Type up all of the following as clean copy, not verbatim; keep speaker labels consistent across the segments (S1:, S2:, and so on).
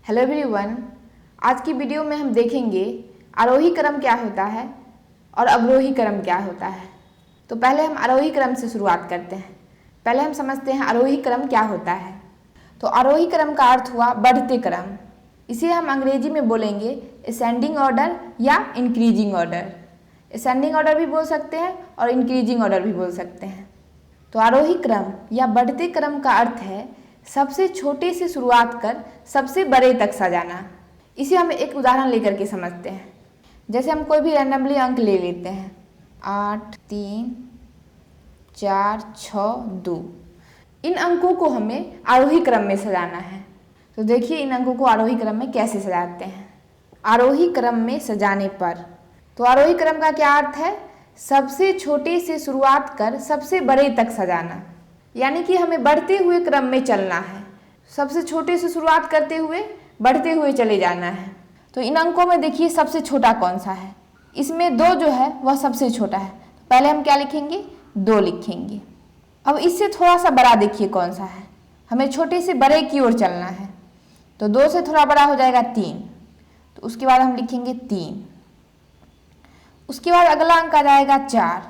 S1: Hello everyone, आज की video में हम देखेंगे आरोही क्रम क्या होता है और अवरोही क्रम क्या होता है। तो पहले हम आरोही क्रम से शुरुआत करते हैं। पहले हम समझते हैं आरोही क्रम क्या होता है। तो आरोही क्रम का अर्थ हुआ बढ़ते क्रम। इसे हम अंग्रेजी में बोलेंगे असेंडिंग ऑर्डर या इंक्रीजिंग ऑर्डर। असेंडिंग ऑर्डर भी बोल सकते हैं और इंक्रीजिंग ऑर्डर भी बोल सकते हैं। तो आरोही क्रम या बढ़ते क्रम का अर्थ है सबसे छोटे से शुरुआत कर सबसे बड़े तक सजाना। इसे हम एक उदाहरण लेकर के समझते हैं। जैसे हम कोई भी रैंडमली अंक ले लेते हैं 8, 3, 4, 6, 2। इन अंकों को हमें आरोही क्रम में सजाना है। तो देखिए इन अंकों को आरोही क्रम में कैसे सजाते हैं। आरोही क्रम में सजाने पर, तो आरोही क्रम का क्या अर्थ है? सबसे छोटे से शुरुआत कर सबसे बड़े तक सजाना। यानी कि हमें बढ़ते हुए क्रम में चलना है। सबसे छोटे से शुरुआत करते हुए बढ़ते हुए चले जाना है। तो इन अंकों में देखिए सबसे छोटा कौन सा है? इसमें 2 जो है वह सबसे छोटा है। पहले हम क्या लिखेंगे? 2 लिखेंगे। अब इससे थोड़ा सा बड़ा देखिए कौन सा है? हमें छोटे से बड़े की ओर चलना है। तो 2 से थोड़ा बड़ा हो जाएगा 3। तो उसके बाद हम लिखेंगे 3। उसके बाद अगला अंक आ जाएगा 4।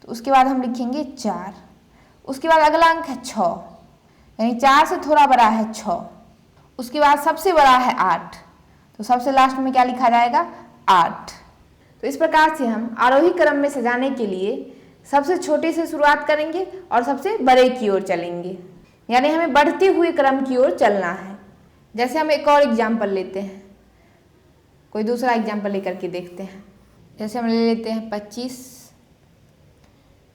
S1: तो उसके बाद हम लिखेंगे 4। उसके बाद अगला अंक है 6, यानी 4 से थोड़ा बड़ा है 6। उसके बाद सबसे बड़ा है 8। तो सबसे लास्ट में क्या लिखा जाएगा? 8। तो इस प्रकार से हम आरोही क्रम में सजाने के लिए सबसे छोटे से शुरुआत करेंगे और सबसे बड़े की ओर चलेंगे। यानी हमें बढ़ते हुए क्रम की ओर चलना है। जैसे हम एक और एग्जाम्पल लेते हैं, कोई दूसरा एग्जाम्पल लेकर के देखते हैं। जैसे हम ले लेते हैं 25,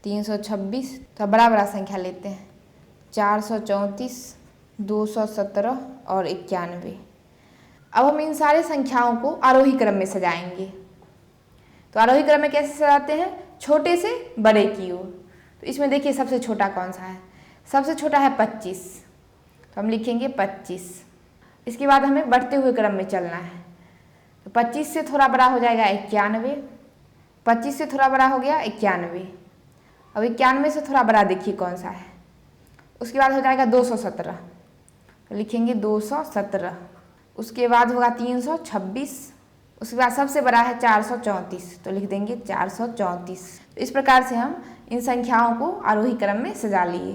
S1: 326, तो बड़ा बड़ा संख्या लेते हैं 434, 217 और 91। अब हम इन सारे संख्याओं को आरोही क्रम में सजाएंगे। तो आरोही क्रम में कैसे सजाते हैं? छोटे से बड़े की ओर। तो इसमें देखिए सबसे छोटा कौन सा है? सबसे छोटा है 25। तो हम लिखेंगे 25। इसके बाद हमें बढ़ते हुए क्रम में चलना है। तो 25 से थोड़ा बड़ा हो जाएगा 91। 25 से थोड़ा बड़ा हो गया 91। अब 91 से थोड़ा बड़ा देखिए कौन सा है? उसके बाद हो जाएगा 217। तो लिखेंगे 217। उसके बाद होगा 326। उसके बाद सबसे बड़ा है 434। तो लिख देंगे 434। तो इस प्रकार से हम इन संख्याओं को आरोही क्रम में सजा लिए।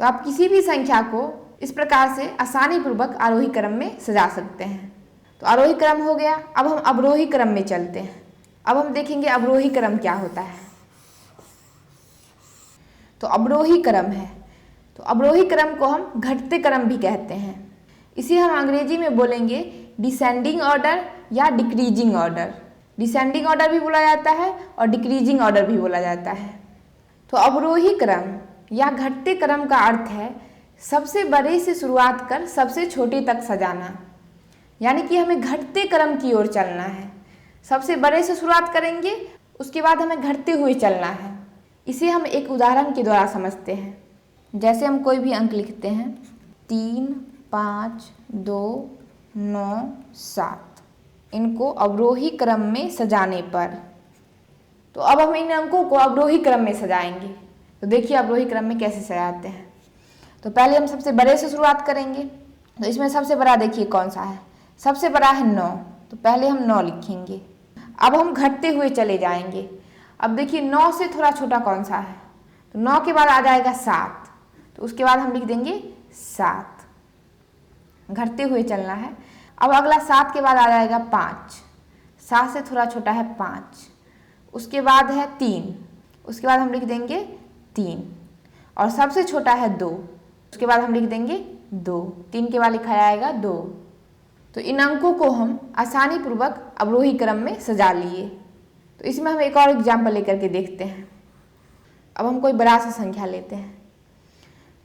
S1: तो आप किसी भी संख्या को इस प्रकार से आसानी पूर्वक आरोही क्रम में सजा सकते हैं। तो आरोही क्रम हो गया। अब हम अवरोही क्रम में चलते हैं। अब हम देखेंगे अवरोही क्रम क्या होता है। तो अवरोही क्रम है, तो अवरोही क्रम को हम घटते क्रम भी कहते हैं। इसे हम अंग्रेजी में बोलेंगे डिसेंडिंग ऑर्डर या डिक्रीजिंग ऑर्डर। डिसेंडिंग ऑर्डर भी बोला जाता है और डिक्रीजिंग ऑर्डर भी बोला जाता है। तो अवरोही क्रम या घटते क्रम का अर्थ है सबसे बड़े से शुरुआत कर सबसे छोटे तक सजाना। यानी कि हमें घटते क्रम की ओर चलना है। सबसे बड़े से शुरुआत करेंगे, उसके बाद हमें घटते हुए चलना है। इसे हम एक उदाहरण के द्वारा समझते हैं। जैसे हम कोई भी अंक लिखते हैं 3, 5, 2, 9, 7। इनको अवरोही क्रम में सजाने पर, तो अब हम इन अंकों को अवरोही क्रम में सजाएंगे। तो देखिए अवरोही क्रम में कैसे सजाते हैं। तो पहले हम सबसे बड़े से शुरुआत करेंगे। तो इसमें सबसे बड़ा देखिए कौन सा है? सबसे बड़ा है 9। तो पहले हम 9 लिखेंगे। अब हम घटते हुए चले जाएंगे। अब देखिए 9 से थोड़ा छोटा कौन सा है? तो 9 के बाद आ जाएगा 7। तो उसके बाद हम लिख देंगे 7। घटते हुए चलना है। अब अगला 7 के बाद आ जाएगा 5। 7 से थोड़ा छोटा है 5। उसके बाद है 3। उसके बाद हम लिख देंगे 3। और सबसे छोटा है 2। उसके बाद हम लिख देंगे 2। 3 के बाद लिखा जाएगा 2। तो इन अंकों को हम आसानी पूर्वक अवरोही क्रम में सजा लिए। तो इसमें हम एक और एग्जाम्पल लेकर के देखते हैं। अब हम कोई बड़ा सा संख्या लेते हैं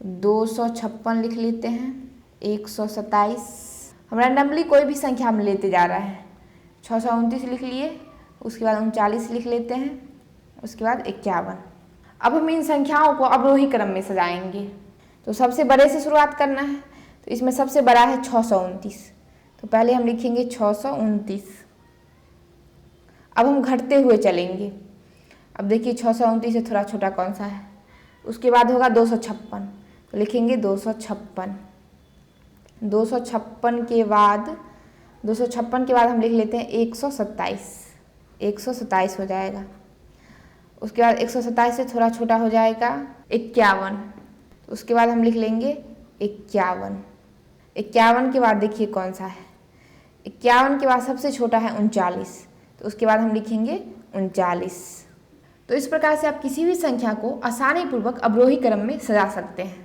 S1: 256 लिख लेते हैं, 127। हम रैंडमली कोई भी संख्या हम लेते जा रहे हैं। 629 लिख लिए। उसके बाद 39 लिख लेते हैं। उसके बाद 51। अब हम इन संख्याओं को अवरोही क्रम में सजाएंगे। तो सबसे बड़े से शुरुआत करना है। तो इसमें सबसे बड़ा है 629। तो पहले हम लिखेंगे 629। अब हम घटते हुए चलेंगे। अब देखिए 629 से थोड़ा छोटा कौन सा है? उसके बाद होगा 256। तो लिखेंगे 256। 256 के बाद हम लिख लेते हैं 127। 127 हो जाएगा। उसके बाद 127 से थोड़ा छोटा हो जाएगा 51। तो उसके बाद हम लिख लेंगे 51। 51 के बाद देखिए कौन सा है, 51 के बाद सबसे छोटा है 39। तो उसके बाद हम लिखेंगे 39। तो इस प्रकार से आप किसी भी संख्या को आसानी पूर्वक अवरोही क्रम में सजा सकते हैं।